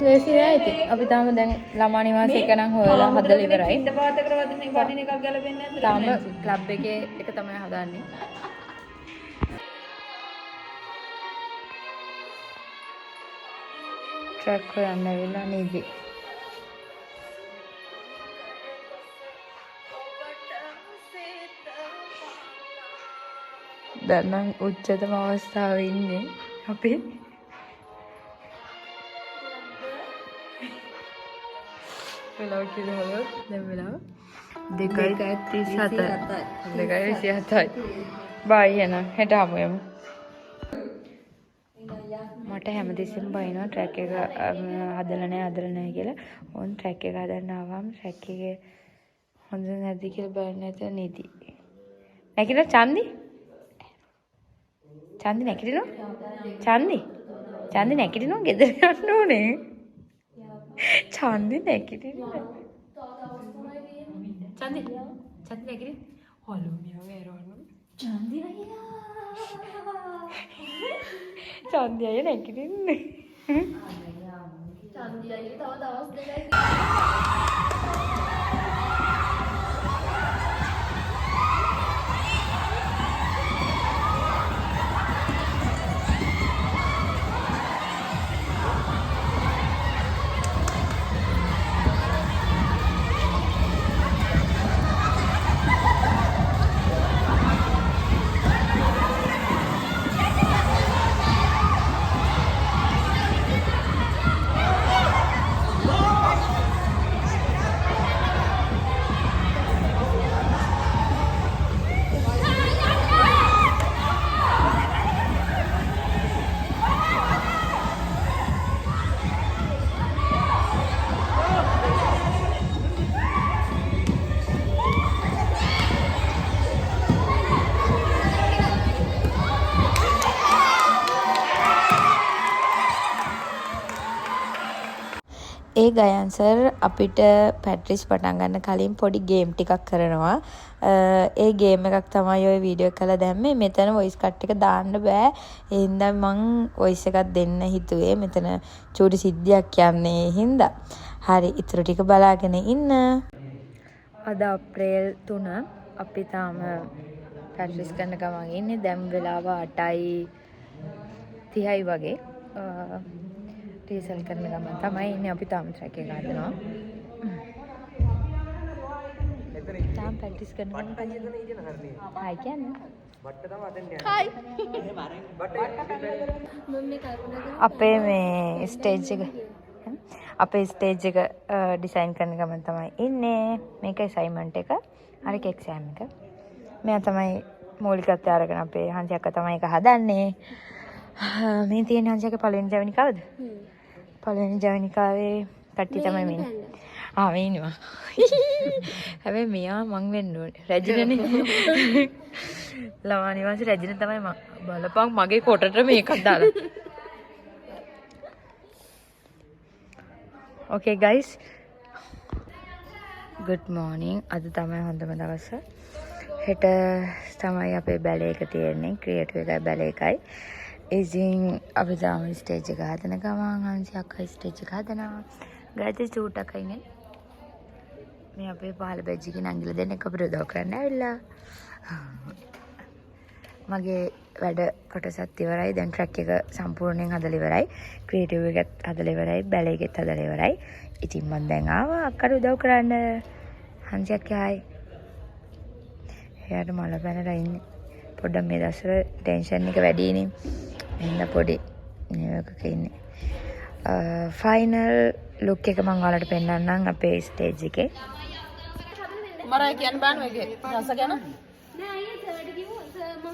ලේසි නෑ ඉතින් අපි තාම දැන් ළමා නිවාසය එක නම් හොයලා හදලා ඉවරයි. ඉඳ පාත කරවදින වටින එකක් ගැලපෙන්නේ නැද්ද? තාම ක්ලබ් එකේ එක තමයි හදන්නේ. ට්‍රැක් හොයන්න වෙලා නේද? දැන් නම් උච්චතම අවස්ථාවේ ඉන්නේ අපි වෙලාව කිව්වොත් දැන් වෙලාව 2:37යි බයි එන හෙට හමු යමු මට හැමදෙස්සෙම බයිනවා ට්‍රැක් එක හදලා නැහැ කියලා ඕන් ට්‍රැක් එක හදන්න ආවම ට්‍රැක් එකේ හොඳ නැද්ද කියලා බලන්න නැතුව නීති නැකිලා චන්දි නැකිටිනවා චන්දි නැකිටිනවා ගෙදර යන්න ඕනේ චන්දි නැකිටිනවා චන්දි නැකිටින හොලු මියව එරවන්න චන්දි අය නැකිටින්නේ චන්දි අය තව දවස් දෙකයි ඒ ගයන් සර් අපිට පැට්‍රිස් පටන් ගන්න කලින් පොඩි ගේම් ටිකක් කරනවා. ඒ ගේම් එකක් තමයි ඔය වීඩියෝ එක කරලා දැම්මේ. මෙතන වොයිස් කට් එක දාන්න බෑ. ඒ හින්දා මං වොයිස් එකක් දෙන්න හිතුවේ. මෙතන චූටි සිද්ධියක් යන්නේ හින්දා. හරි ඉතුරු ටික බලාගෙන ඉන්න. අද අප්‍රේල් 3 අපි තාම පැට්‍රිස් කරන ගමන් ඉන්නේ. දැන් වෙලාව 8:30යි වගේ. ටීසල් කරන ගමන් තමයි ඉන්නේ අපි තාම ට්‍රැක් එක හදනවා. තාම ප්‍රැක්ටිස් කරන ගමන් හායි කියන්නේ. අපේ මේ ස්ටේජ් එක ඩිසයින් කරන ගමන් තමයි ඉන්නේ. මේක අසයින්මන්ට් එක. අනික එක්සෑම් එක. මෙයා තමයි මූලිකත්වය අරගෙන අපේ හංසි අක්කා තමයි ඒක හදන්නේ. මේ තියෙන හංසි අක්කා පළවෙනි ජවනිකාවද? පළවෙනි ජවනිකාවේ කට්ටිය තමයි මේ. මේ ඉන්නවා. හැබැයි මෙයා මං වෙන්න ඕනේ. රැජිනනේ. ළමා නිවාසේ රැජින තමයි බලපං මගේ කොටට මේකක් දාලා. Okay guys. Good morning. අද තමයි හොඳම දවස. හෙට තමයි අපේ බැලේ එක තියෙන්නේ. ක්‍රියේටිව් එකයි බැලේ එකයි. ඉතින් අපි තාම ස්ටේජ් එක හදන ගමන් හංසි අක්කා ස්ටේජ් එක හදනවා. ගායත්‍රි චූට් එකයි නේ. මේ අපේ පහළ බැජ් එකේ නංගිලා දෙන්න අපිට උදව් කරන්න ඇවිල්ලා. මගේ වැඩ කොටසත් ඉවරයි. දැන් ට්‍රැක් එක සම්පූර්ණයෙන් හදලා ඉවරයි. ක්‍රියේටිව් එකත් හදලා ඉවරයි. බැලේ එකත් හදලා ඉවරයි. ඉතින් මම දැන් ආවා අක්කට උදව් කරන්න. හන්සියක් යයි. එයාට මල පැනලා ඉන්නේ. පොඩ්ඩක් මේ දවස්වල ටෙන්ෂන් එක වැඩි නේ. එහෙනම් පොඩි නියෝගක ඉන්නේ. ෆයිනල් ලුක් එක මම ඔයාලට පෙන්නන්නම් අපේ ස්ටේජ් එකේ. මරයි කියන්න බෑ මේක. රස ගැන. නෑ අයියා සර්ට කිව්ව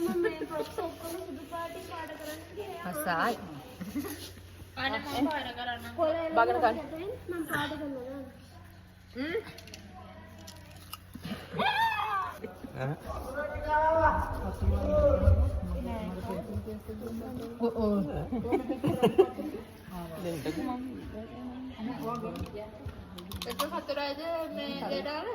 මම මේ ප්‍රොප්ස් ඔක්කොම සුදු පාටි පාට කරන්න කියලා. අසයි. පාට කරන්න. බගන ගන්න. මම පාට කරනවා. Itu satu aja beda kan?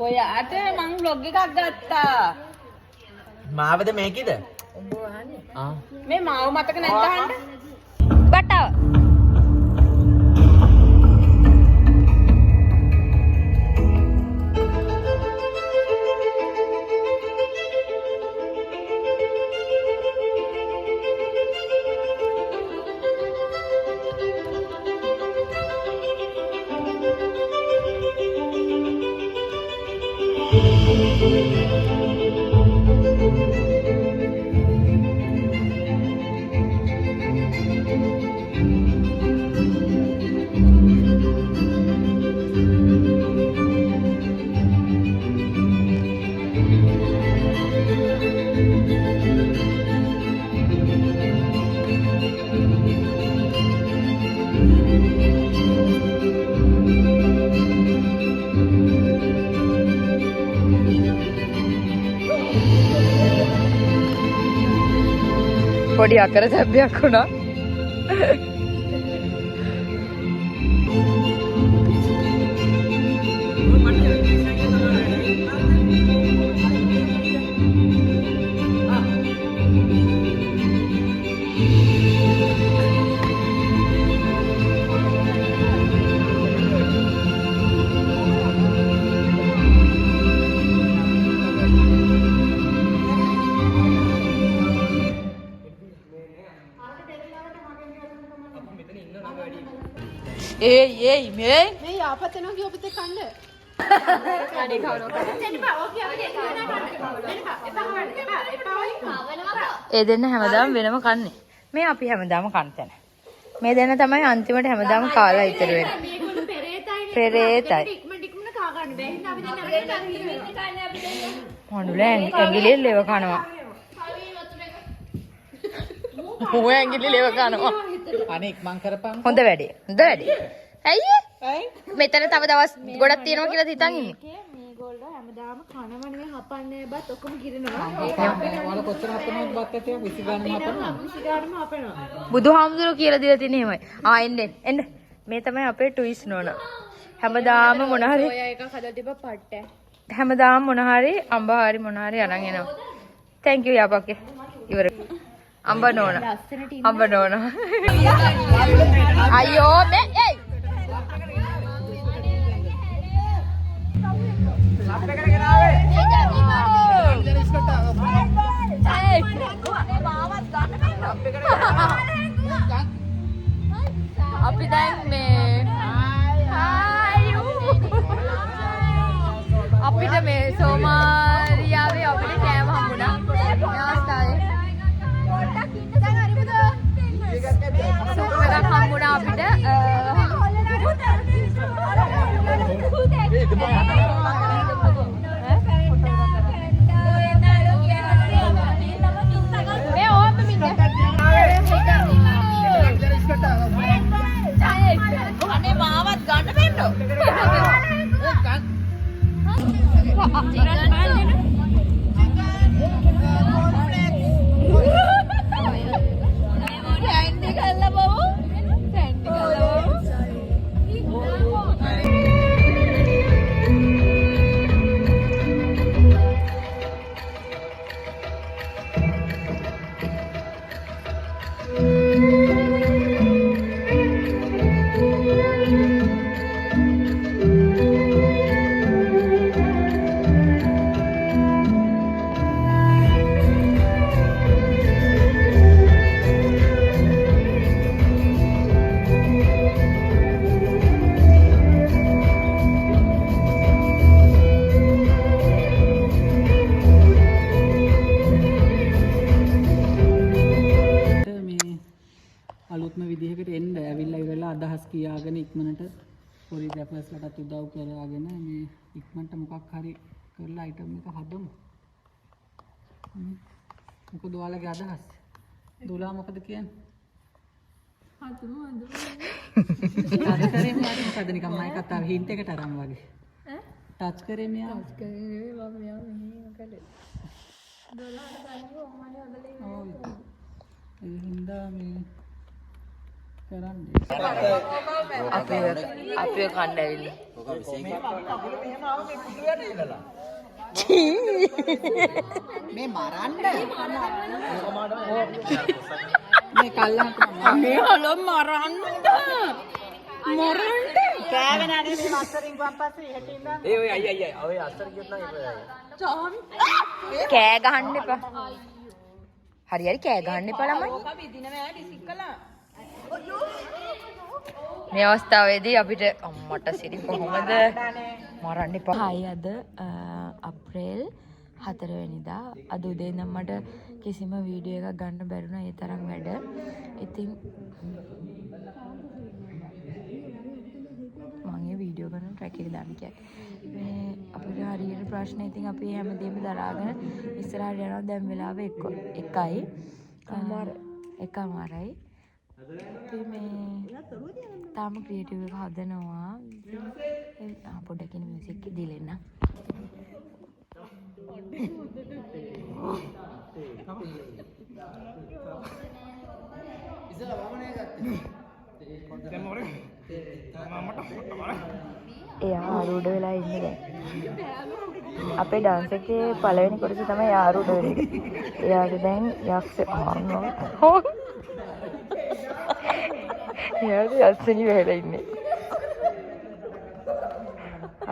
ඔයාට මං vlog එකක් ගත්තා. මාවද මේකද? මේ මාව මතක නැද්ද අහන්න? බටව. පොඩි අකර සැබ්බයක් වුණා. ඒ මේ යාපත් වෙනවා කිය ඔබට කන්න. අනේ කවනවා. ඒ දෙන්න හැමදාම වෙනම කන්නේ. මේ අපි හැමදාම කන තැන. මේ දෙන්න තමයි අන්තිමට හැමදාම කාලා ඉතුරු වෙන්නේ. මේගොල්ලෝ පෙරේතයි. පෙරේතයි. ටික්ම කා ගන්න බැහැ. හින්දා අපි දැන් අපිට කන්නේ අපි දැන්. මොනුලෙන් ඇඟිලි ලෙව කනවා. මෝ ඇඟිලි ලෙව කනවා. අනේ ඉක්මන් කරපන්. හොඳ වැඩේ. හොඳ වැඩේ. ඇයි? මෙතන තව දවස් ගොඩක් තියෙනවා කියලා හිතන් ඉන්නේ. මේගොල්ලෝ හැමදාම කනවා නෙවෙයි හපන්නේ බත් ඔක්කොම කිරනවා. ඔයාලා කොච්චර හපනවද බත් ඇටයක් 20 ගානක් හපනවා. 20 ගානම හපනවා. බුදුහාමුදුරුවෝ කියලා දීලා තියෙන එහෙමයි. එන්න. මේ තමයි අපේ ටුයිස් නෝනා. හැමදාම මොන හරි ඔය එකක් හදලා තිබ්බ පට්ට. හැමදාම මොන හරි අඹ හරි මොන හරි අරන් එනවා. thank you යාපක්කේ. ඉවර. අඹ නෝනා. අඹ නෝනා. අයියෝ මේ එයි. අපි දැන් මේ අපිට මේ සෝමාරියාවේ අපිට කෑම හම්බුණා මේ අවස්ථාවේ. සුප් එකක් හම්බුණා අපිට. අනේ මාවත් ගන්න බෙන්නෝ. කරලා අදහස් කියාගෙන ඉක්මනට පොලිස් රැපර්ස්ලටත් උදව් කරගෙන මේ ඉක්මනට මොකක් හරි කරලා අයිටම් එක හදමු. මොකද ඔයාලගේ අදහස්? දුලා මොකද කියන්නේ? හදමු. අද කරේ මොකද නිකන් මම කතාව හින්ට් එකට අරන් වගේ. ටච් කරේ මෙයා. ටච් කරේ නෙවෙයි මම මෙයා මෙහෙම කළේ. 12ට ගන්නේ ඔම්මනේ හදලා ඉන්නේ. ඒ හින්දා මේ කරන්නේ. අපේ කණ්ඩායම. ඔක විශේෂ කකුල මෙහෙම ආව මේ කුඩුවට ඉඳලා. මේ මරන්න. මේ කල්ලන්ට මේ හලෝ මරන්න. කෑවේ නැනේ මේ අස්සරින් පස්සේ එහෙට ඉඳන්. ඒ ඔය අයියා ඔය අස්සර කියත් නම් ඒක කෑ ගහන්න එපා. හරි හරි කෑ ගහන්න එපා ළමයි. මේ අවස්ථාවේදී අපිට අම්මට සිරි කොහොමද මරන්න එපා. හයි අද අප්‍රේල් 4 වෙනිදා අද උදේ ඉඳන් මට කිසිම වීඩියෝ එකක් ගන්න බැරුණා ඒ තරම් වැඩ. ඉතින් මම වීඩියෝ කරන ට්‍රැක් එක දාන්න කියන්නේ. මේ අපිට හරියට ප්‍රශ්න ඉතින් අපි හැමදේම දරාගෙන ඉස්සරහට යනවා. දැන් වෙලාව 1යි. එකමාරයි. ඉතින් මේ තාම ක්‍රියේටිව් එක හදනවා. පොඩ්ඩකින් මියුසික් එක දීලෙන්න. එයා ආරූඪ වෙලා ඉන්නේ දැන්. අපේ ඩාන්ස් එකේ පළවෙනි කොටස තමයි ආරූඪ වෙන්නේ. එයාට දැන් යක්ෂ එයාට යක්ෂණි වෙලා ඉන්නේ.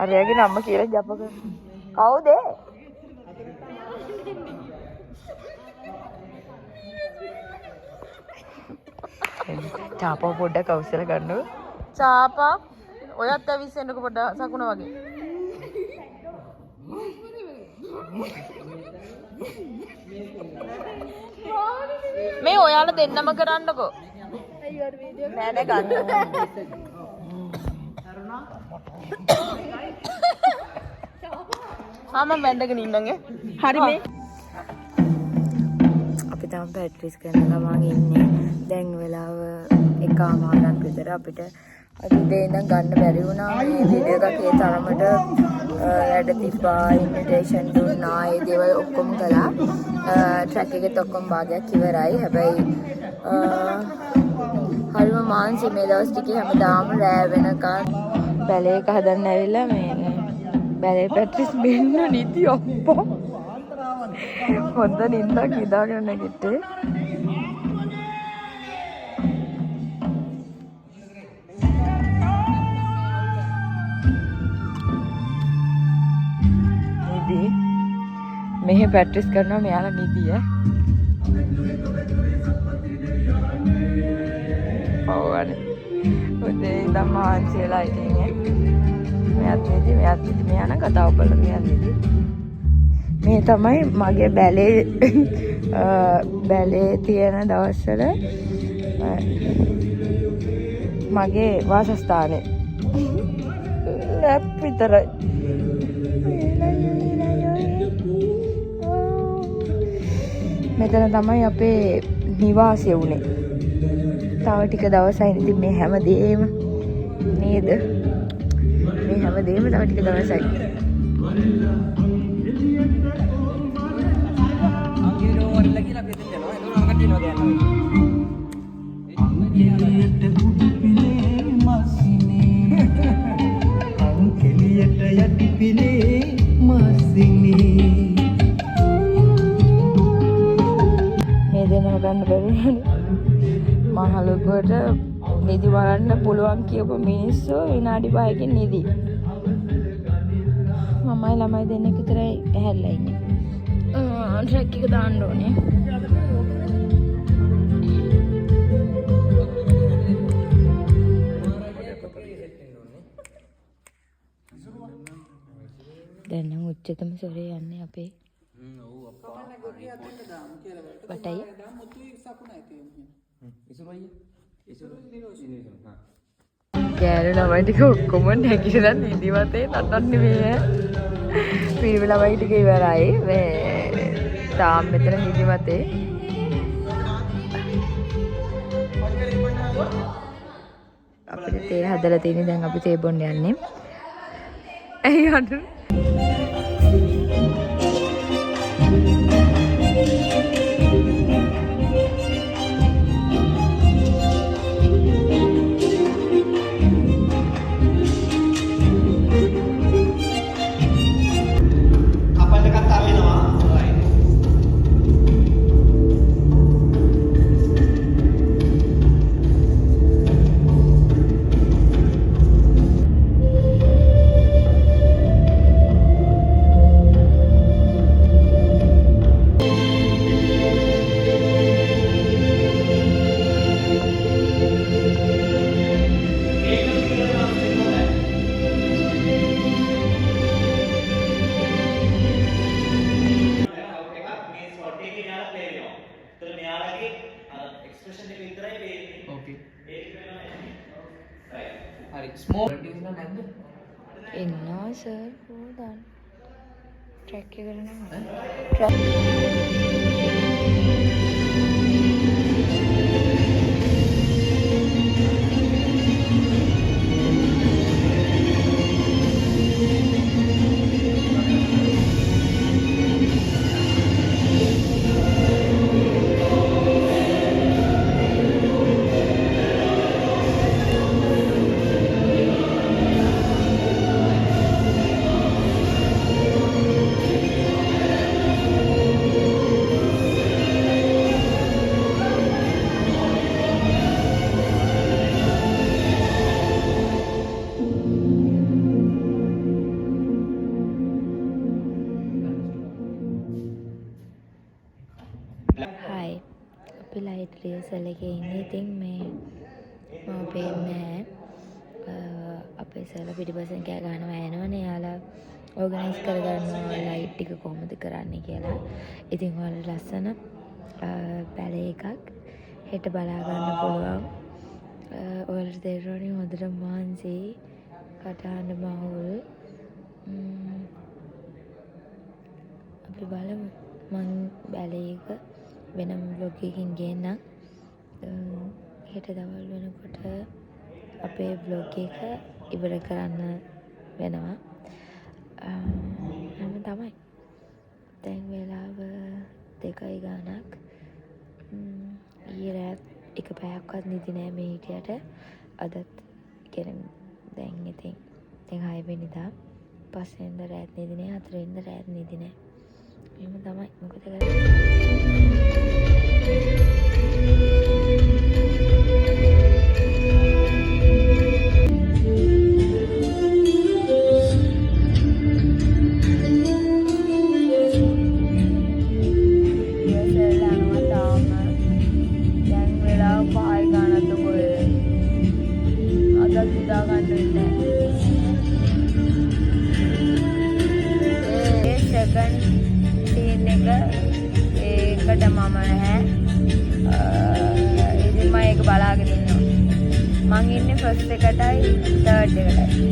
අරයාගේ නම කියලා ජප කරන. කවුද? චාපා පොඩ්ඩක් අවසර ගන්නව. චාපා ඔයත් ඇවිස්සෙන්නකො පොඩ්ඩක් සකුණ වගේ. මේ ඔයාලා දෙන්නම කරන්නකෝ. නෑ නෑ ගන්න. මම බැඳගෙන ඉන්නගේ. හරි මේ. අපි තාම පැට්‍රිස් කරන ගමන් ඉන්නේ. දැන් වෙලාව 1:00ක් විතර අපිට අද උදේ ඉඳන් ගන්න බැරි වුණා. මේ වීඩියෝ එකේ තරමට වැඩ තිබ්බා, ඉන්විටේෂන් දුන්නා, ඒ දේවල් ඔක්කොම කළා. ට්‍රැක් එකෙත් ඔක්කොම භාගයක් ඉවරයි. හැබැයි හරිම මාන්සි මේ දවස් ටිකේ හැමදාම රෑ වෙනකන් බැලේ එක හදන්න ඇවිල්ලා මේ බැලේ පැට්‍රිස් බෙන්න නිදි ඔප්පෝ. හොඳ නිින්දක් නිදාගෙන නැගිට්ටේ. මෙහෙ ප්‍රැක්ටිස් කරනවා මෙයාලා නිදිය. ඔවනේ. උදේ ඉඳන් මාන්සියලා ඉතින් මෙයාත් නිදි මෙයා නම් කතාව බලලා මෙයා නිදි. මේ තමයි මගේ බැලේ තියෙන දවස්වල මගේ වාසස්ථානේ. ලැප් විතරයි. මෙතන තමයි අපේ නිවාසය වුණේ. තව ටික දවසයි ඉතින් මේ හැමදේම නේද? මේ හැමදේම තව ටික දවසයි. ගන්න බැරි මහලුකට නිදි වරන්න පුළුවන් කියපු මිනිස්සු විනාඩි 5කින් නිදි. මමයි ළමයි දෙන්නෙක් විතරයි ඇහැරලා ඉන්නේ. ට්‍රැක් එක දාන්න ඕනේ. දැන් නම් උච්චතම සොරේ යන්නේ අපේ बटाइए ගෑනු ළමයි ටික ඔක්කොම නැගිටලා නිදිමතේ නටන්නේ මේ. පිරිමි ළමයි ටික ඉවරයි. මේ තාම මෙතන නිදිමතේ. අපිට තේ හදලා තියෙන්නේ දැන් අපි තේ බොන්න යන්නේ. ඇයි අඬන්නේ? ඉන්නවා සර් හොදාන්න ට්‍රැක් එක කරනවා අපි ලයිට් රියසල් එකේ ඉන්නේ. ඉතින් මේ මම පේන්නේ අපේ සර්ලා පිටිපස්සෙන් කෑ ගහනවා එනවනේ. යාලා ඕගනයිස් කරගන්නවා ලයිට් ටික කොහොමද කරන්නේ කියලා. ඉතින් ඔයාලා ලස්සන බැලේ එකක් හෙට බලා ගන්න පුළුවන්. ඔයාලට තේරෙන්නේ හොඳට මහන්සි කටහඬ මහුල්. අපි බලමු. මං බැලේ එක වෙනම vlog එකකින් ගේන්නම්. හෙට දවල් වෙනකොට අපේ vlog එක ඉවර කරන්න වෙනවා. හැම තමයි. දැන් වෙලාව 2යි ගානක්. ඊයේ රාත් එක පැයක්වත් නිදි නෑ මේ හිටියට. අදත් කියන්නේ දැන් ඉතින් 6 වෙනිදා. 5 වෙනිදා රාත් නිදි නෑ. 4 වෙනිදා රාත් නිදි නෑ. එහෙම තමයි. මොකද කරන්නේ? ඒකට මම නැහැ. ඉතින් මම ඒක බලාගෙන ඉන්නවා. මං ඉන්නේ ෆස්ට් එකටයි තර්ඩ් එකටයි.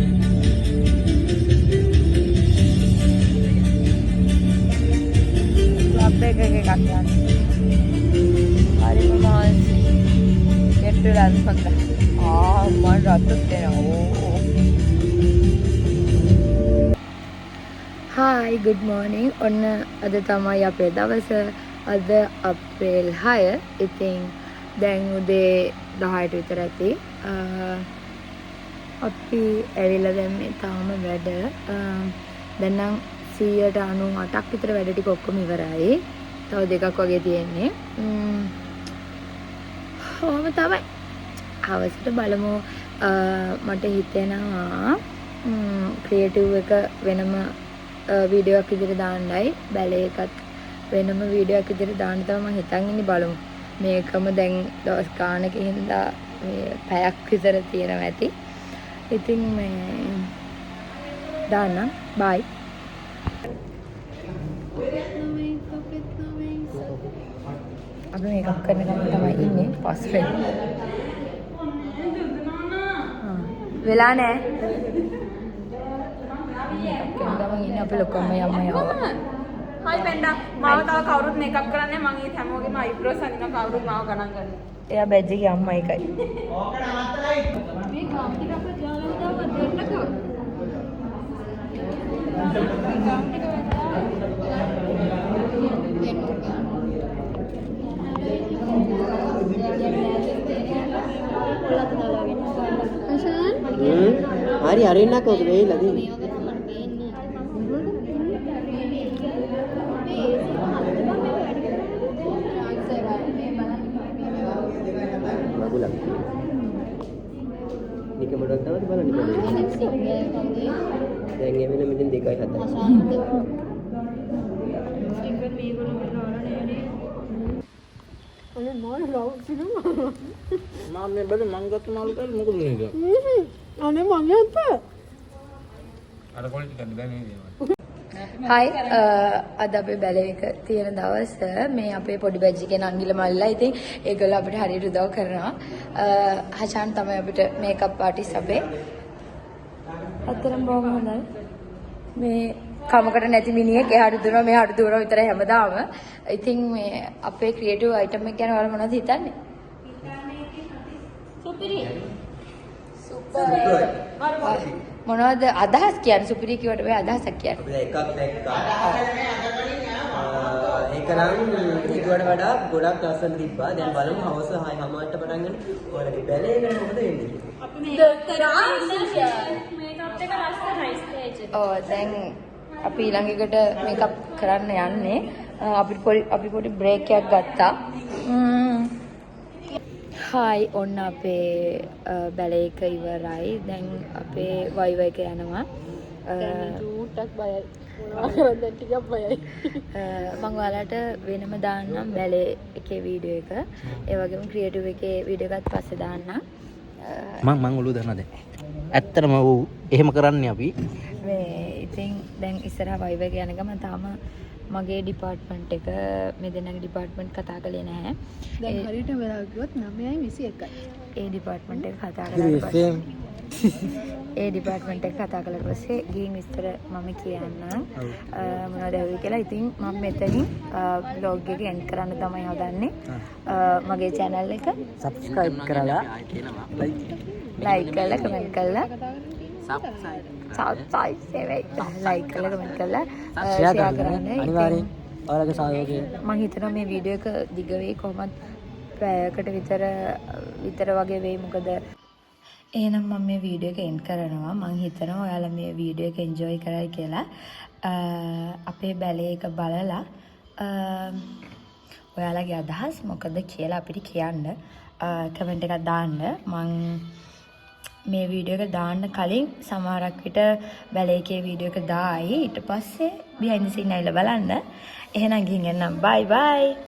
ක්ලබ් එකක එකක් යන්නේ. හරිම මහන්සි. ගෙට්ටුලන් හොඳ. මම රතුත් දෙනවා. Hi, good morning. ඔන්න අද තමයි අපේ දවස. අද අප්‍රේල් 6. ඉතින් දැන් උදේ 10ට විතර ඇති. අපි ඇවිල්ලා දැන් මේ තාම වැඩ. දැන් නම් 98ක් විතර වැඩ ටික ඔක්කොම ඉවරයි. තව දෙකක් වගේ තියෙන්නේ. ඔහොම තමයි. හවසට බලමු. මට හිතෙනවා ක්‍රියේටිව් එක වෙනම වීඩියෝ එකක් විදිහට දාන්නයි. බැලේ එකත් වෙනම වීඩියෝ එකක් විදිහට දාන්න තමයි මම හිතන් ඉන්නේ. බලමු. මේකම දැන් දවස් ගානකින් හින්දා මේ පැයක් විතර තියෙනවා ඇති. ඉතින් මේ දාන්න. බයි. අපි මේකක් කරන ගමන් තමයි ඉන්නේ. පස්සේ වෙලා නෑ. ගමන් ඉන්නේ අපේ ලොකු අම්මයි අම්මයි ආවා. හයි පෙන්ඩා මාව තව කවුරුත් මේකප් කරන්නේ මම ඊත් හැමෝගෙම අයිබ්‍රෝස් අඳින කවුරුත් මාව ගණන් ගන්න. එයා බැජ් එකේ අම්මා එකයි. ඕක නවත්තලයි. මේ ගාම් ටික අපේ ජාලවිතාව දෙන්නකෝ. හරි අරින්නක් ඔක වෙයිලා දී. මගුලක්. නික මොඩක් තවද බලන්න ඉතින්. දැන් ඒ වෙන මෙතන 2.7. ස්ටිකර් මේගොල්ලෝ මෙතන වලනේ. මම මේ බල මං ගත්ත මාළු කාලේ මොකද මේක? අනේ මම යත්තා. අර කොල්ලෙක් ගන්න බෑ මේ දේවල්. හයි අද අපේ බැලේ එක තියෙන දවස මේ අපේ පොඩි බැජ් එකේ නංගිල මල්ලා ඉතින් ඒගොල්ලෝ අපිට හරියට උදව් කරනවා. හෂාන් තමයි අපිට මේකප් ආටිස්ට් අපේ. අතරම බොහොම හොඳයි. මේ කමකට නැති මිනිහෙක් එහාට දුවනවා මෙහාට දුවනවා විතරයි හැමදාම. ඉතින් මේ අපේ ක්‍රියේටිව් අයිටම් එක ගැන ඔයාලා මොනවද හිතන්නේ? සුපිරි. මොනවද අදහස් කියන්නේ? සුපිරි කියවට මේ අදහසක් කියන්නේ. අපි එකක් දැක්කා. ඒක නම් හිතුවට වඩා ගොඩක් ලස්සන තිබ්බා. දැන් බලමු හවස 6:00ට පටන් ගන්න. ඔයාලගේ බැලේ එක මොකද වෙන්නේ? අපි මේකප් එක ලස්සනයි ස්ටේජ් එක. ඔව් දැන් අපි ඊළඟ එකට මේකප් කරන්න යන්නේ. අපි පොඩි බ්‍රේක් එකක් ගත්තා. හායි ඔන්න අපේ බැලේ එක ඉවරයි. දැන් අපේ වයිව එක යනවා. චූට්ටක් බයයි. මොනවා කරද දැන් ටිකක් බයයි. මම ඔයාලට වෙනම දාන්නම් බැලේ එකේ වීඩියෝ එක. ඒ වගේම ක්‍රියේටිව් එකේ වීඩියෝ එකත් පස්සේ දාන්නම්. මං ඔළුව දන්නා දැන්. ඇත්තටම එහෙම කරන්නේ අපි. මේ ඉතින් දැන් ඉස්සරහා වයිව එක යන ගමන් තාම මගේ ඩිපාර්ට්මන්ට් එක මේ දෙන්නගේ ඩිපාර්ට්මන්ට් කතා කළේ නැහැ. දැන් හරියට වෙලා ගියොත් 9:21යි. ඒ ඩිපාර්ට්මන්ට් එක කතා කරලා ඒ ඩිපාර්ට්මන්ට් එක කතා කළා පස්සේ ගිහින් විස්තර මම කියන්නම් මොනවද වෙයි කියලා. ඉතින් මම මෙතනින් vlog එක එන්ඩ් කරන්න තමයි හදන්නේ. මගේ channel එක subscribe කරලා like කරලා comment කරලා like කරලා comment කරලා share කරන්න. අනිවාර්යෙන් ඔයාලගේ සහයෝගය මම හිතනවා මේ වීඩියෝ එක දිග වෙයි කොහොමද පැයකට විතර වගේ වෙයි. මොකද එහෙනම් මම මේ වීඩියෝ එක එන්ඩ් කරනවා. මම හිතනවා ඔයාලා මේ වීඩියෝ එක එන්ජොයි කරයි කියලා. අපේ බැලේ එක බලලා ඔයාලගේ අදහස් මොකද කියලා අපිට කියන්න කමෙන්ට් එකක් දාන්න. මම මේ වීඩියෝ එක දාන්න කලින් සමහරක් විට බැලේ එකේ වීඩියෝ එක දායි. ඊට පස්සේ behind the scene ඇවිල්ලා බලන්න. එහෙනම් ගිහින් එන්නම්. bye bye.